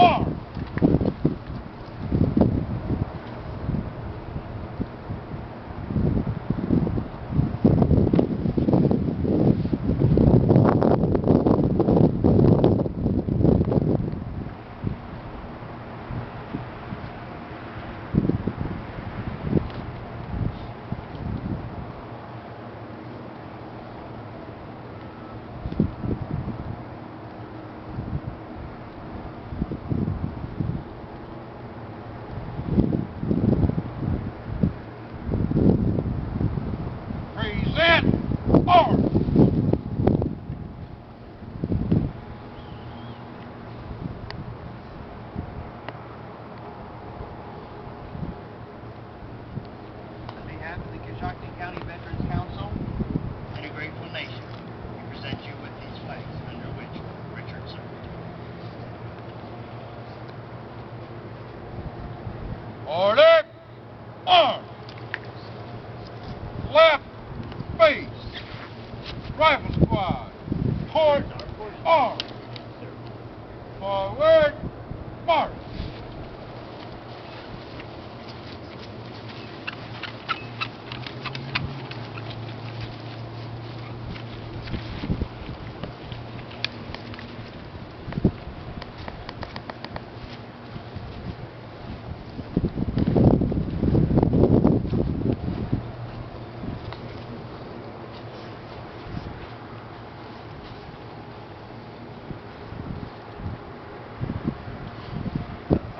arms. Present arms. On behalf of the Coschocton County Veterans Council and a grateful nation, we present you with these flags under which Richard served. Order. Arms. Left face. Rifle squad. Port arms. Forward. March.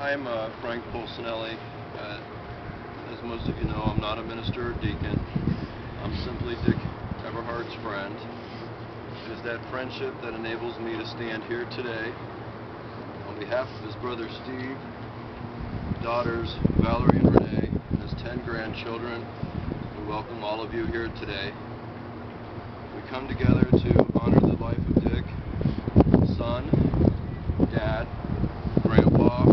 I'm Frank Polsinelli. As most of you know, I'm not a minister or deacon. I'm simply Dick Everhart's friend. It is that friendship that enables me to stand here today on behalf of his brother Steve, daughters Valerie and Renee, and his 10 grandchildren. We welcome all of you here today. We come together to honor the life of Dick, son, dad, grandpa,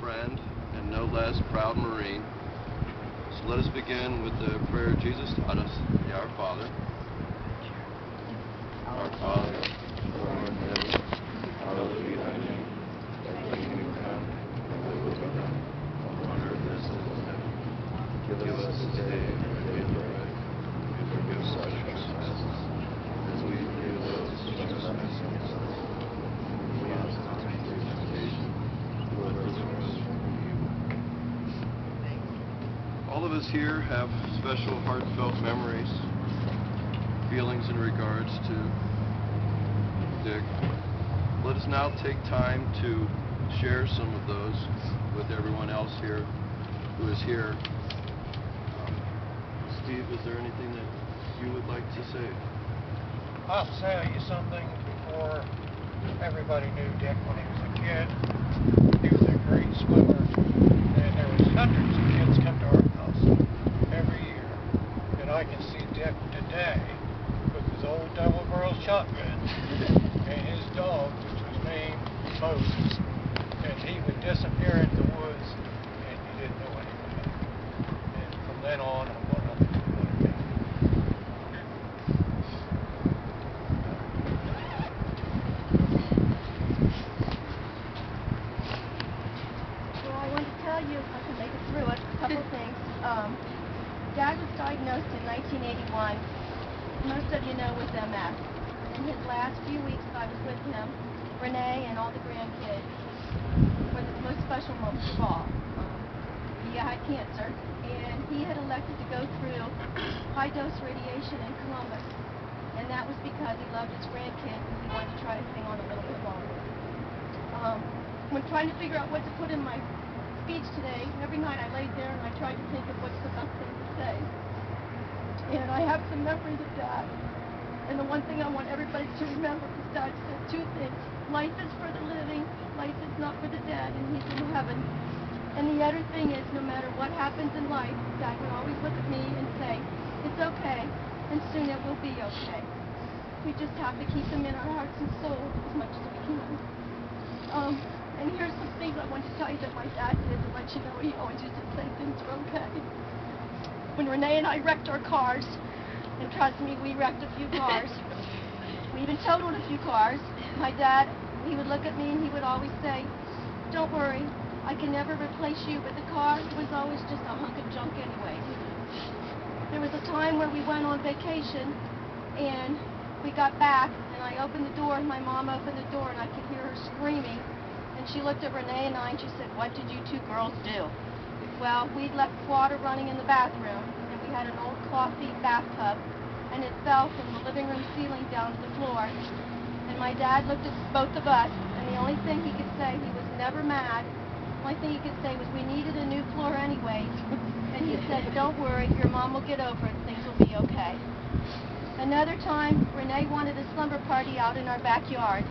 friend, and no less proud Marine. So let us begin with the prayer Jesus taught us, the Our Father. Our Father, who art in heaven, hallowed be thy name. Thy kingdom come, thy will be done, on earth as it is in heaven. Give us this day our daily bread, and forgive us our trespasses, as we forgive those who trespass against us. Lead us not into temptation, but deliver us from evil. All of us here have special heartfelt memories, feelings in regards to Dick. Let us now take time to share some of those with everyone else here who is here. Steve, is there anything that you would like to say? I'll tell you something. Before everybody knew Dick when he was a kid, he was a great swimmer, and there was hundreds of kids come to our house every year. And I can see Dick today with his old double barrel shotgun and his dog, which was named Moses, and he would disappear in the woods, and you didn't know anything about him. And from then on, I went up to him. Well, I want to tell you, if I can make it through it, a couple things. Dad was diagnosed in 1981, most of you know, with MS. In his last few weeks I was with him, Renee and all the grandkids were the most special moments of all. He had cancer, and he had elected to go through high-dose radiation in Columbus, and that was because he loved his grandkids and he wanted to try to hang on a little bit longer. When trying to figure out what to put in my speech today, every night I laid there and I tried to think of what's the best thing to say. And I have some memories of Dad. And the one thing I want everybody to remember is Dad said two things. Life is for the living, life is not for the dead, and he's in heaven. And the other thing is, no matter what happens in life, Dad would always look at me and say, it's okay, and soon it will be okay. We just have to keep him in our hearts and souls as much as we can. And here's some things I want to tell you that my dad did to let you know he always used to say things were okay. When Renee and I wrecked our cars, and trust me, we wrecked a few cars. We even totaled a few cars. My dad, he would look at me and he would always say, don't worry, I can never replace you, but the car was always just a hunk of junk anyway. There was a time where we went on vacation, and we got back, and I opened the door, and my mom opened the door, and I could hear her screaming, and she looked at Renee and I, and she said, "What did you two girls do?" Well, we'd left water running in the bathroom, and we had an old clothy bathtub, and it fell from the living room ceiling down to the floor. And my dad looked at both of us, and the only thing he could say, he was never mad, the only thing he could say was we needed a new floor anyways. And he said, "Don't worry, your mom will get over it, things will be okay." Another time, Renee wanted a slumber party out in our backyard.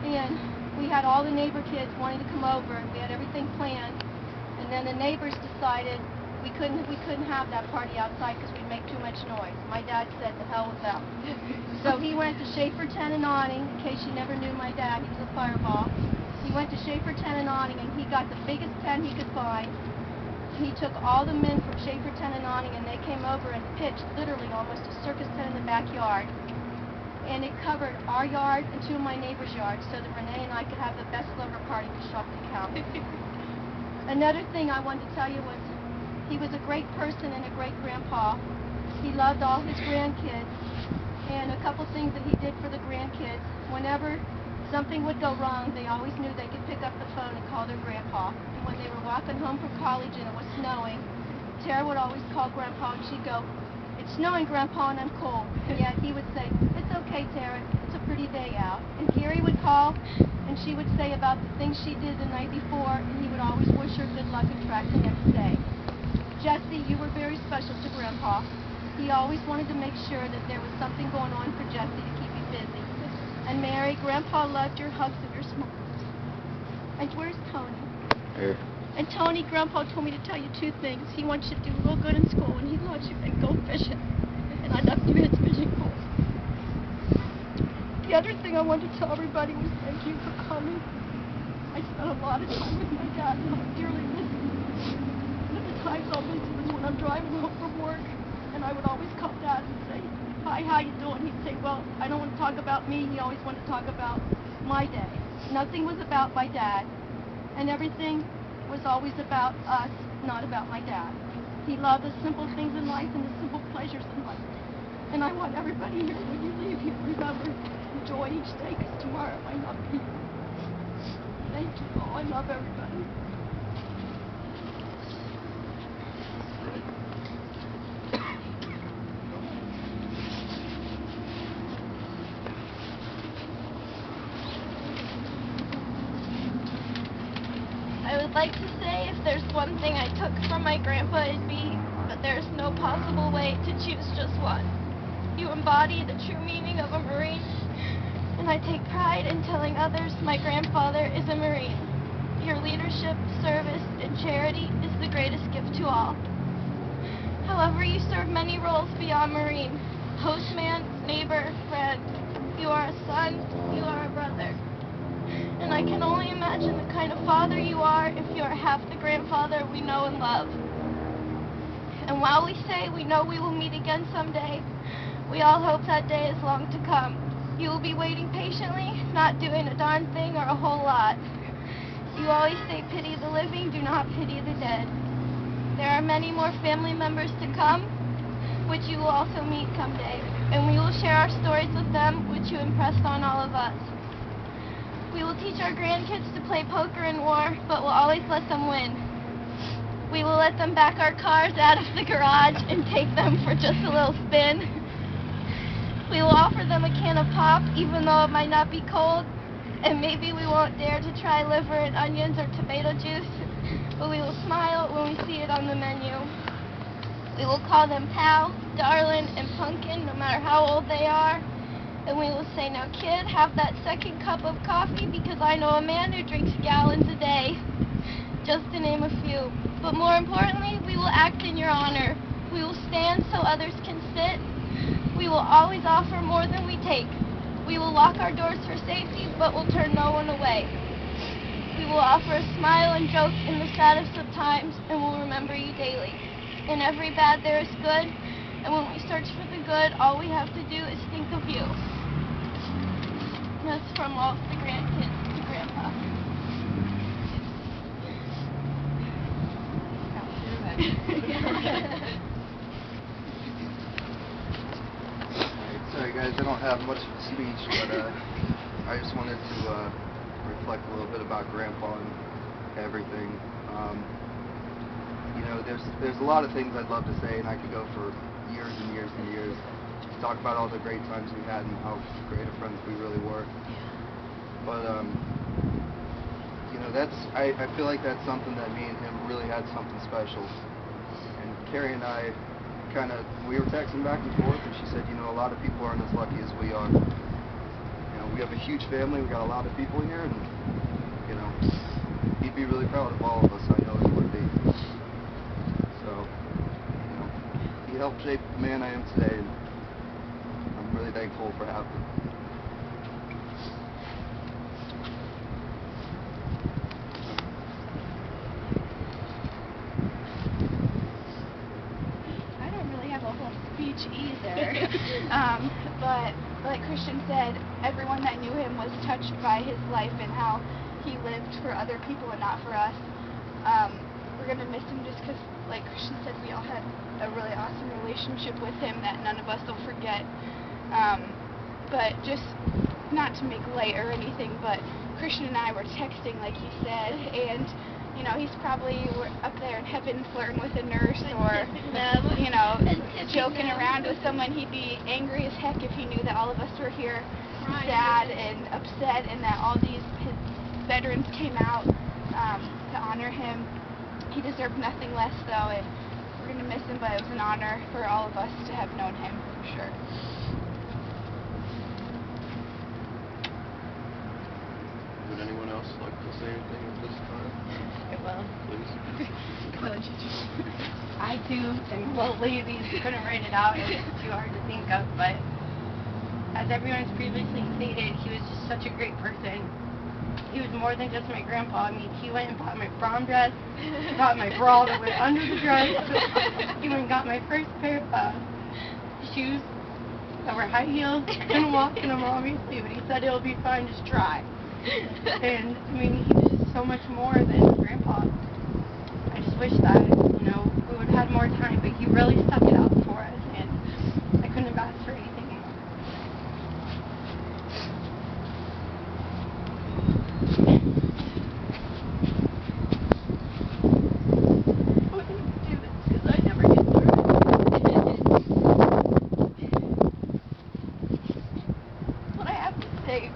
And we had all the neighbor kids wanting to come over, and we had everything planned. And then the neighbors decided we couldn't have that party outside because we'd make too much noise. My dad said, "The hell with them." So he went to Schaefer Tent and Awning. In case you never knew my dad, he was a fireball. He went to Schaefer Tent and Awning, and he got the biggest tent he could find. And he took all the men from Schaefer Tent and Awning, and they came over and pitched literally almost a circus tent in the backyard. And it covered our yard and two of my neighbors' yards so that Renee and I could have the best slumber party in Coschocton County. Another thing I wanted to tell you was he was a great person and a great grandpa. He loved all his grandkids, and a couple things that he did for the grandkids. Whenever something would go wrong, they always knew they could pick up the phone and call their grandpa. And when they were walking home from college and it was snowing, Tara would always call Grandpa, and she'd go, "It's snowing, Grandpa, and I'm cold." And yet he would say, "It's okay, Tara, it's a pretty day out." And Gary would call, and she would say about the things she did the night before, and he would always wish her good luck and track the next day. Jesse, you were very special to Grandpa. He always wanted to make sure that there was something going on for Jesse to keep him busy. And Mary, Grandpa loved your hugs and your smiles. And where's Tony? Here. And Tony, Grandpa told me to tell you two things. He wants you to do real good in school, and he loves you, and go fishing. And I left you his fishing pole. The other thing I wanted to tell everybody was thank you for coming. I spent a lot of time with my dad, and I dearly miss him. One of the times I'll miss him is when I'm driving home from work, and I would always call Dad and say, "Hi, how you doing?" He'd say, "Well, I don't want to talk about me." He always wanted to talk about my day. Nothing was about my dad, and everything was always about us, not about my dad. He loved the simple things in life and the simple pleasures in life. And I want everybody here, when you leave here, remember, enjoy each day, because tomorrow might not be here. Thank you all. I love everybody. I would like to say if there's one thing I took from my grandpa, it'd be, but there's no possible way to choose just one. You embody the true meaning of a Marine, and I take pride in telling others my grandfather is a Marine. Your leadership, service, and charity is the greatest gift to all. However, you serve many roles beyond Marine. Postman, neighbor, friend. You are a son, you are a brother. And I can only imagine the kind of father you are if you are half the grandfather we know and love. And while we say we know we will meet again someday, we all hope that day is long to come. You will be waiting patiently, not doing a darn thing or a whole lot. You always say pity the living, do not pity the dead. There are many more family members to come, which you will also meet someday, and we will share our stories with them, which you impressed on all of us. We will teach our grandkids to play poker in war, but we'll always let them win. We will let them back our cars out of the garage and take them for just a little spin. We will offer them a can of pop, even though it might not be cold, and maybe we won't dare to try liver and onions or tomato juice, but we will smile when we see it on the menu. We will call them pal, darling, and pumpkin, no matter how old they are. And we will say, "Now kid, have that second cup of coffee, because I know a man who drinks gallons a day," just to name a few. But more importantly, we will act in your honor. We will stand so others can sit. We will always offer more than we take. We will lock our doors for safety, but will turn no one away. We will offer a smile and joke in the saddest of times, and will remember you daily. In every bad there is good, and when we search for the good, all we have to do is think of you. That's from all the grandkids to Grandpa. Sorry guys, I don't have much of a speech, but I just wanted to reflect a little bit about Grandpa and everything. You know, there's a lot of things I'd love to say, and I could go for years and years and years to talk about all the great times we had and how great of friends we really were. But you know, I feel like that's something that me and him really had something special. And Carrie and I we were texting back and forth, and she said, you know, a lot of people aren't as lucky as we are. You know, we have a huge family, we got a lot of people here, and, you know, he'd be really proud of all of us, I know he would be. So, you know, he helped shape the man I am today, and I'm really thankful for having him. Either. But like Christian said, everyone that knew him was touched by his life and how he lived for other people and not for us. We're going to miss him just because, like Christian said, we all had a really awesome relationship with him that none of us will forget. But just not to make light or anything, but Christian and I were texting, like he said, and you know, he's probably up there in heaven flirting with a nurse or, you know, joking around with someone. He'd be angry as heck if he knew that all of us were here sad and upset and that all his veterans came out to honor him. He deserved nothing less, though, and we're going to miss him, but it was an honor for all of us to have known him, for sure. Would anyone else like to say anything at this time? Well, Please. I too am a little lazy, couldn't write it out, it was too hard to think of, but as everyone's previously stated, he was just such a great person. He was more than just my grandpa. I mean, he went and bought my prom dress, got my bra to wear under the dress, even got my first pair of shoes that were high heels. Couldn't walk in them obviously, but he said it'll be fine, just try. And I mean, he was just so much more than grandpa. I just wish that, you know, we would have had more time, but he really stuck it out for us, and I couldn't have asked for anything more. I wouldn't do this because I never get through it. What I have to say,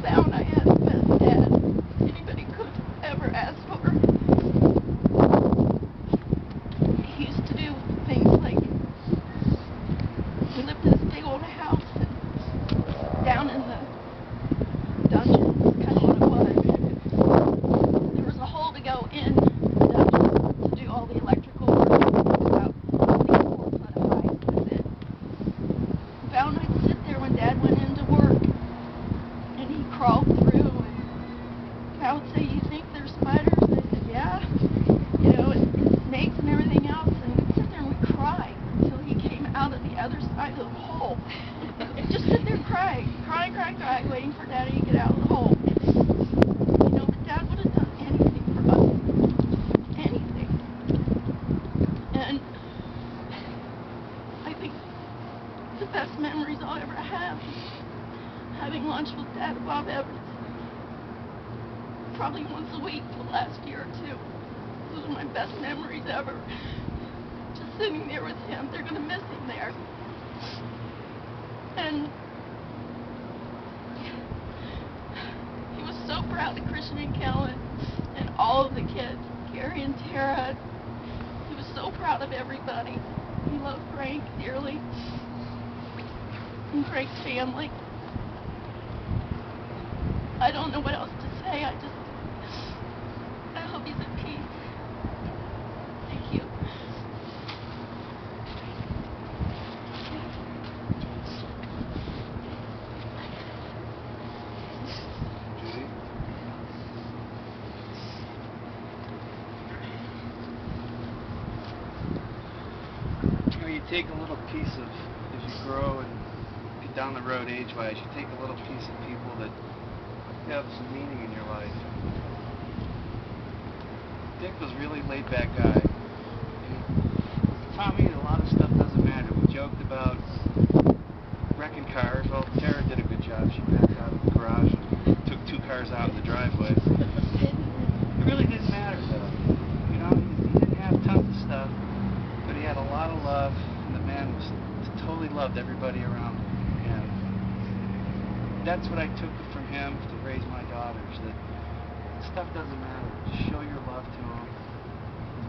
found I had the best dad anybody could have ever asked for. He used to do things like, we lived in this big old house down in the dungeons, kind of what it was. There was a hole to go in to do all the electrical work. About 4 foot high. That's it. Found I'd sit there when Dad went into work, and he crawled through, and I would say, you think there's spiders? And I said, yeah, you know, and snakes and everything else, and we'd sit there and we'd cry until he came out of the other side of the hole. Just sit there crying, waiting for Daddy to get out of the hole. You know, but Dad would have done anything for us. Anything. And I think the best memories I'll ever have is having lunch with Dad at Bob Evans. Probably once a week for the last year or two. Those are my best memories ever. Just sitting there with him. They're going to miss him there. And he was so proud of Christian and Kellen and all of the kids, Gary and Tara. He was so proud of everybody. He loved Frank dearly and Frank's family. I don't know what else to say. I hope he's at peace. Thank you. Judy? You know, you take a little piece of, as you grow and get down the road age-wise, you take a little piece of people that have some meaning in your life. Dick was a really laid-back guy. He taught me that a lot of stuff doesn't matter. We joked about wrecking cars. Well, Tara did a good job. She backed out of the garage and took 2 cars out in the driveway. It really didn't matter, though. You know, he didn't have tons of stuff, but he had a lot of love, and the man was totally loved everybody around him. And that's what I took from him to raise my daughters, that stuff doesn't matter. Just show your love to them.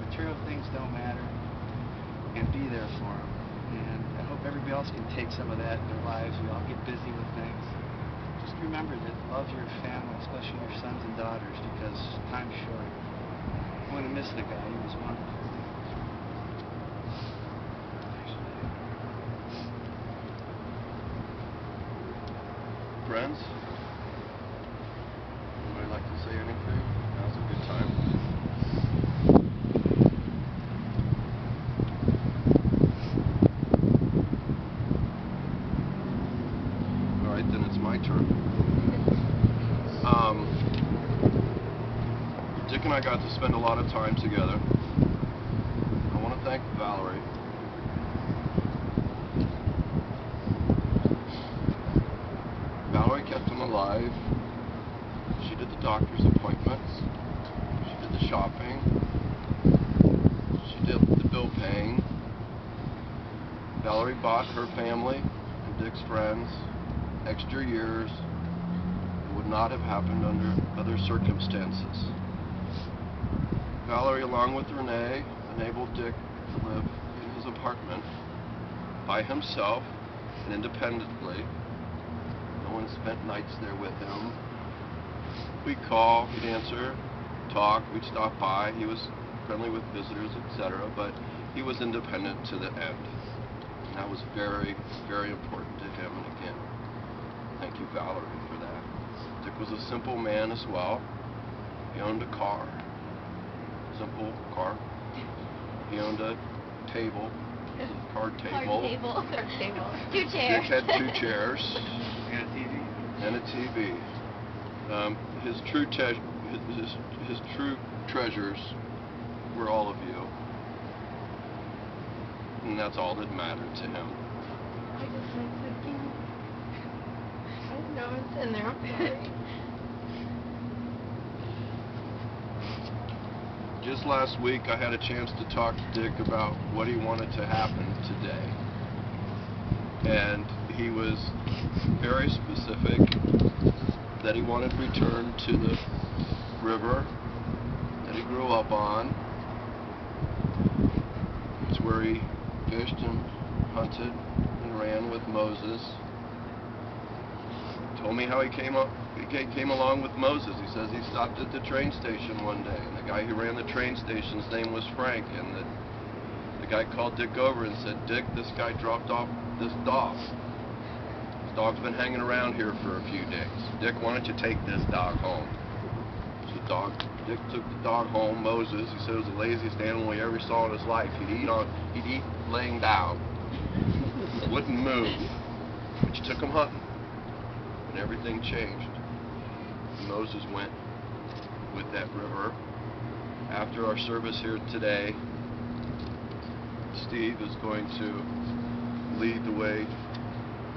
Material things don't matter, and be there for them. And I hope everybody else can take some of that in their lives. We all get busy with things. Just remember that love your family, especially your sons and daughters, because time's short. I'm going to miss the guy. He was wonderful. Friends? Anybody like to say anything? Now's a good time. Alright, then it's my turn. Dick and I got to spend a lot of time together. I want to thank Valerie. Valerie kept him alive. She did the doctor's appointments. She did the shopping. She did the bill paying. Valerie bought her family and Dick's friends extra years. It would not have happened under other circumstances. Valerie, along with Renee, enabled Dick to live in his apartment by himself and independently. No one spent nights there with him. We'd call, he'd answer, talk, we'd stop by. He was friendly with visitors, etc., but he was independent to the end. And that was very, very important to him. And again, thank you, Valerie, for that. Dick was a simple man as well. He owned a car. Simple car. He owned a table, a card table. Card table. 2 chairs. Dick had 2 chairs. And a TV. And a TV. His true treasures were all of you. And that's all that mattered to him. I just like thinking. I know it's in there. I'm sorry. Just last week, I had a chance to talk to Dick about what he wanted to happen today. And he was very specific that he wanted return to the river that he grew up on. It's where he fished and hunted and ran with Moses. He told me how he came along with Moses. He says he stopped at the train station one day, and the guy who ran the train station's name was Frank, and the guy called Dick over and said, "Dick, this guy dropped off this dog. This dog's been hanging around here for a few days. Dick, why don't you take this dog home?" So Dick took the dog home. Moses, he said, it was the laziest animal he ever saw in his life. He'd eat laying down. Wouldn't move. But you took him hunting, and everything changed. Moses went with that river. After our service here today, Steve is going to lead the way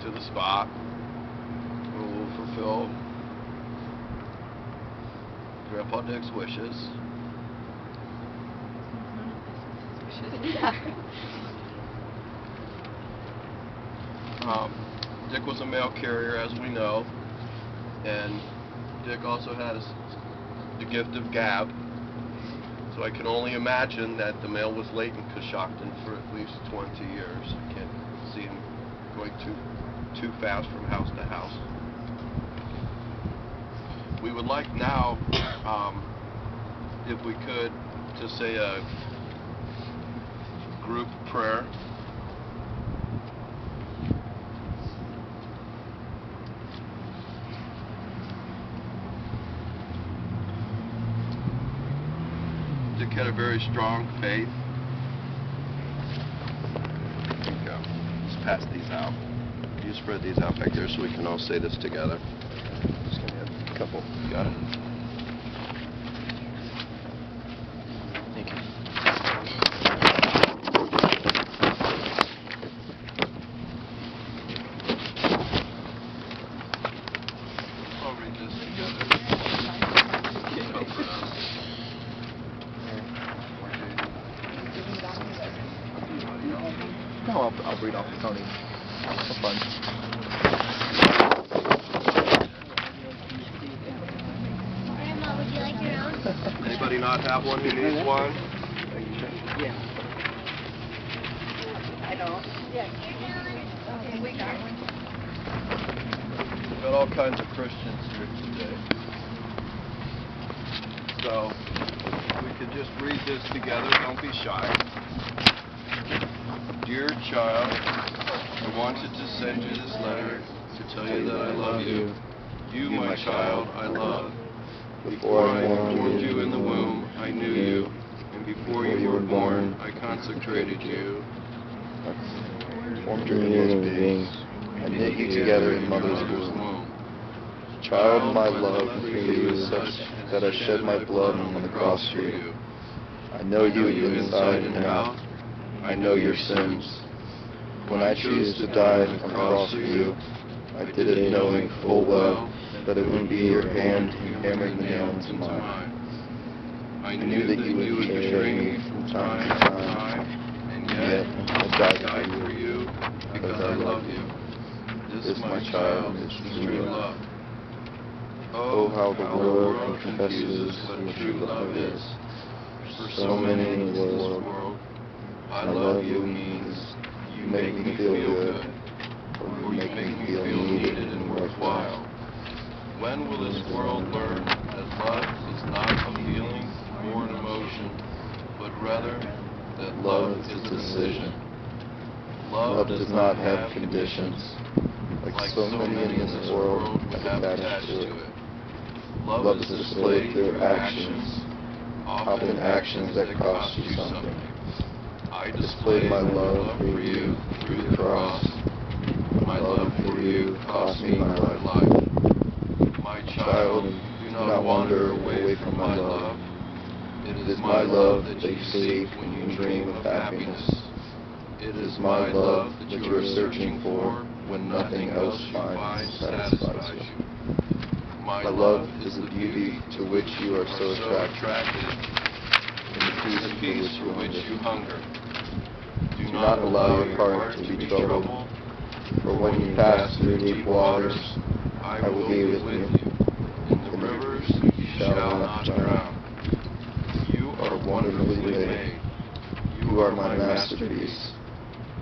to the spot where we'll fulfill Grandpa Dick's wishes. Dick was a mail carrier, as we know, and Dick also had the gift of gab, so I can only imagine that the mail was late in Coschocton for at least 20 years. I can't see him going too fast from house to house. We would like now, if we could, to say a group prayer. Dick had a very strong faith. There you go. Let's pass these out. You spread these out back there so we can all say this together. Just gonna have a couple. Got it? read off the pony. For fun. Grandma, would you like your own? Anybody not have one who needs one? Yeah. I don't. Yeah. Okay, we got one. We've got all kinds of Christians here today. So, we could just read this together. Don't be shy. Dear child, I wanted to send you this letter to tell you that I love you. You, my child, I love. Before I formed you in the womb, I knew you. And before you were born, I consecrated you. Formed your human beings, and knit you together in mother's womb. Child, my love for you is such that I shed my blood on the cross for you. I know you inside and out. I know your sins. When I choose to die on the cross for you, I did it knowing full well that it would be your hand who hammered the nail into mine. I knew that you would betray me from time to time, and yet I died for you because I love you. This, my child, is true love. Oh, how the world confuses what true love is. For so many in this world, I love you means you make me feel good, or you make me feel needed and worthwhile. When will this world learn that love is not a feeling or an emotion, but rather that love is a decision? Love does not have conditions, like so many in this world have attached to it. Love is displayed through actions, often actions that cost you something. I displayed my love for you through the cross. My love for you cost me my life. My child, do not wander away from my love. It is my love that you seek when you dream of happiness. It is my love that you are searching for when nothing else you find satisfies you. My love is the beauty to which you are so attracted, and the peace for which you hunger. Do not allow your heart to be troubled, for when you pass through deep waters, I will be with you. In the rivers you shall not drown. You are wonderfully made. You are my masterpiece.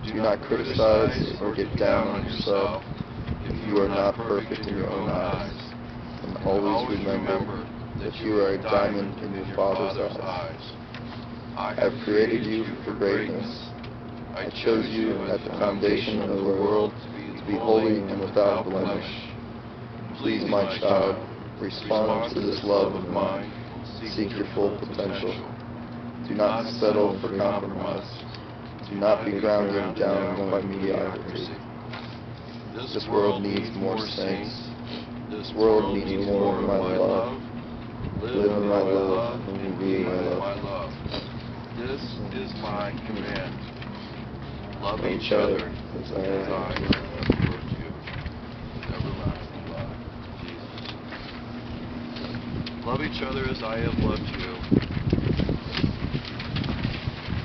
Do not criticize or get down on yourself if you are not perfect in your own eyes. And always remember that you are a diamond in your Father's eyes. I have created you for greatness. I chose you at the foundation of the world to be holy and without blemish. Please, my child, respond to this love of mine. Seek your full potential. Do not settle for compromise. Do not be grounded down by mediocrity. This world needs more saints. This world needs more of my love. Live in my love and be my love. This is my command. Love each other as I have loved you. Everlasting love. Jesus. Love each other as I have loved you.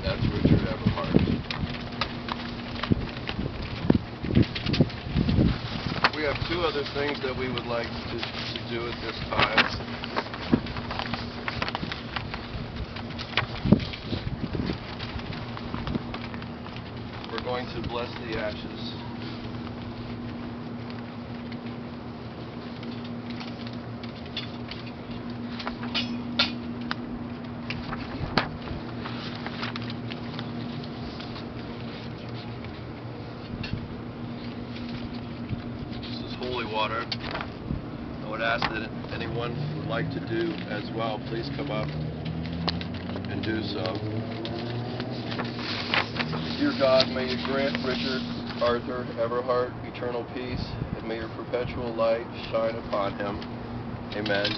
That's Richard Everhart. We have two other things that we would like to do at this time. We're going to bless the ashes. Water. I would ask that anyone who would like to do as well, please come up and do so. Dear God, may you grant Richard Arthur Everhart eternal peace, and may your perpetual light shine upon him. Amen.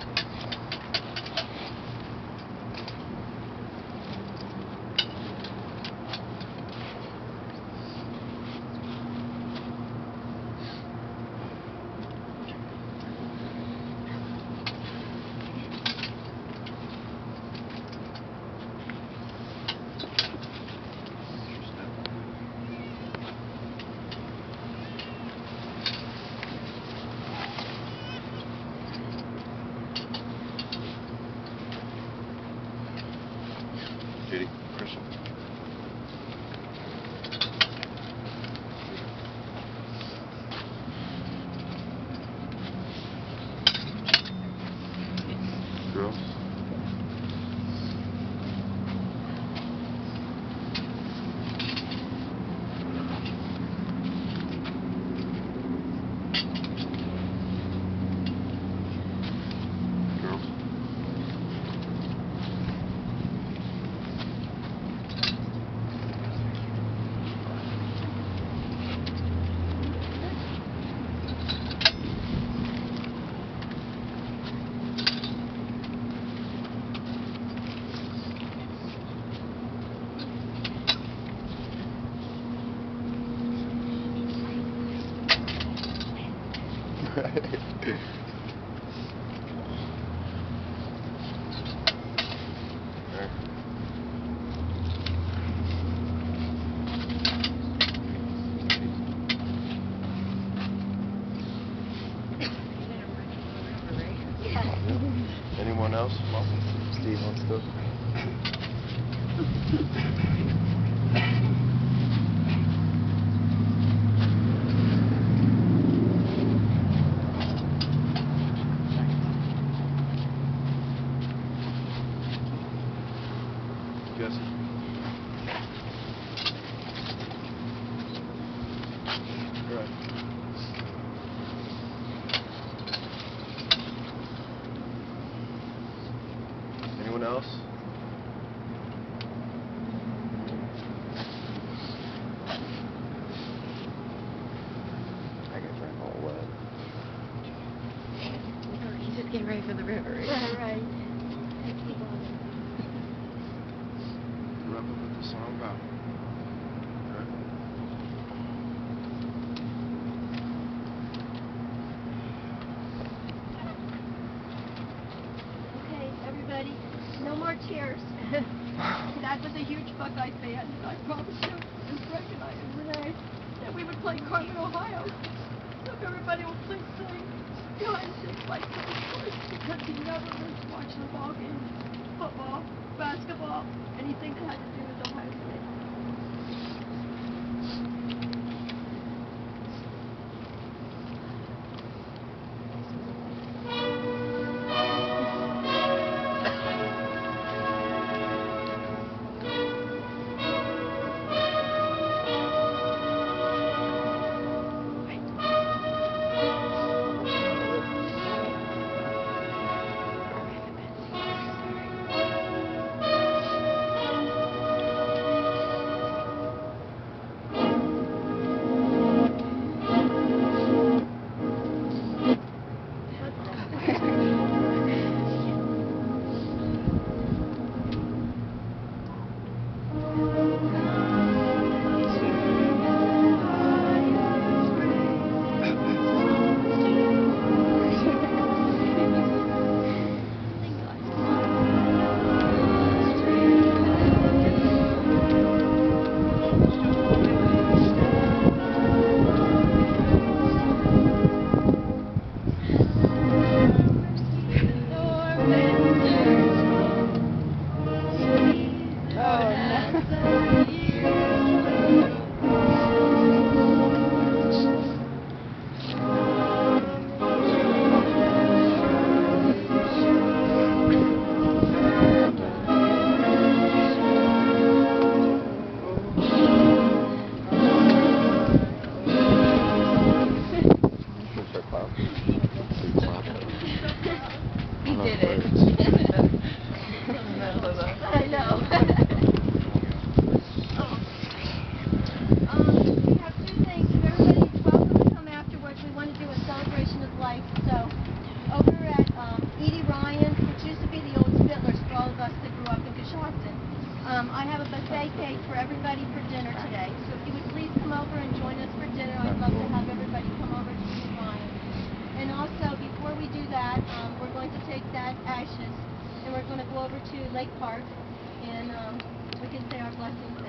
Girls? Anyone else? Steve wants to. Jesse? Right. Anyone else? I got drank all wet. He's just getting ready for the river. Right. Wrap up with the song about. Okay, everybody, no more tears. Dad was a huge Buckeye fan, and I promised him, and Frank and I and Renee, that we would play Carmen, Ohio. So if everybody will please sing Behind Six Lights of his voice, because he never missed watching a ball game, football, basketball, anything that had to do with Ohio State. He did it. I know. We have two things. Everybody's welcome to come afterwards. We want to do a celebration of life. So, over at Edie Ryan's, which used to be the old Spitlers for all of us that grew up in Coschocton, I have a buffet cake for everybody for dinner today. So if you would please come over and join us for dinner, I'd love to have everybody come over to Edie Ryan's. And also, before we do that, we're going to take that ashes and we're going to go over to Lake Park and we can say our blessings